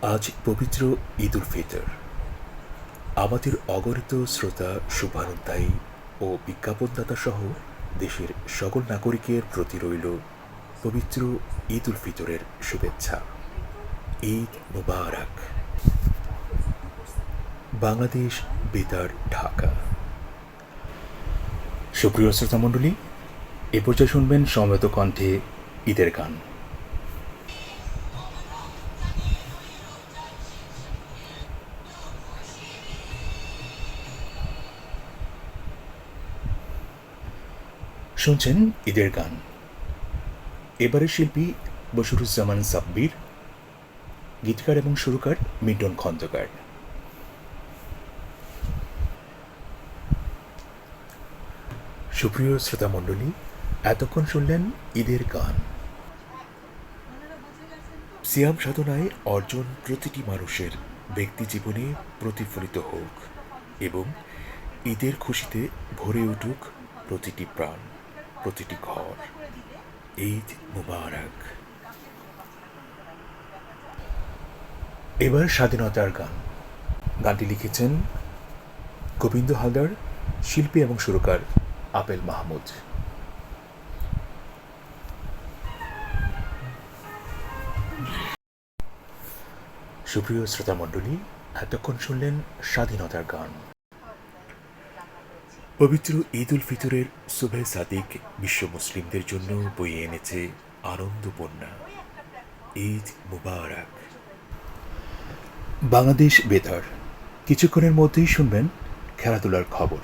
আজ পবিত্র ঈদ উল ফিতর। আমাদের অগণিত শ্রোতা, শুভানুধ্যায়ী ও বিজ্ঞাপনদাতা সহ দেশের সকল নাগরিকের প্রতি রইল পবিত্র ঈদ উল ফিতরের শুভেচ্ছা। ঈদ মুবারক। বাংলাদেশ, বেতার, ঢাকা। সুপ্রিয় শ্রোতা মণ্ডলী, এ পর্যায়ে শুনবেন সমবেত কণ্ঠে ঈদের গান। শুনছেন ঈদের গান। এবারের শিল্পী বশিরুজ্জামান সাব্বির, গীতকার এবং সুরকার মিন্টন খন্দকার। সুপ্রিয় শ্রোতা মণ্ডলী, এতক্ষণ শুনলেন ঈদের গান। সিয়াম সাধনায় অর্জন প্রতিটি মানুষের ব্যক্তি জীবনে প্রতিফলিত হোক এবং ঈদের খুশিতে ভরে উঠুক প্রতিটি প্রাণ, প্রতিটি ঘর। ঈদ মুবারক। এবার স্বাধীনতার গান। গানটি লিখেছেন গোবিন্দ হালদার, শিল্পী এবং সুরকার আপেল মাহমুদ। সুপ্রিয় শ্রোতা মণ্ডলী, এতক্ষণ শুনলেন স্বাধীনতার গান। পবিত্র ঈদ উল ফিতরের শুভে সাদিক বিশ্ব মুসলিমদের জন্য বয়ে এনেছে আনন্দ বন্যা। ঈদ মুবারক। বাংলাদেশ বেতার। কিছুক্ষণের মধ্যেই শুনবেন খেলাধুলার খবর।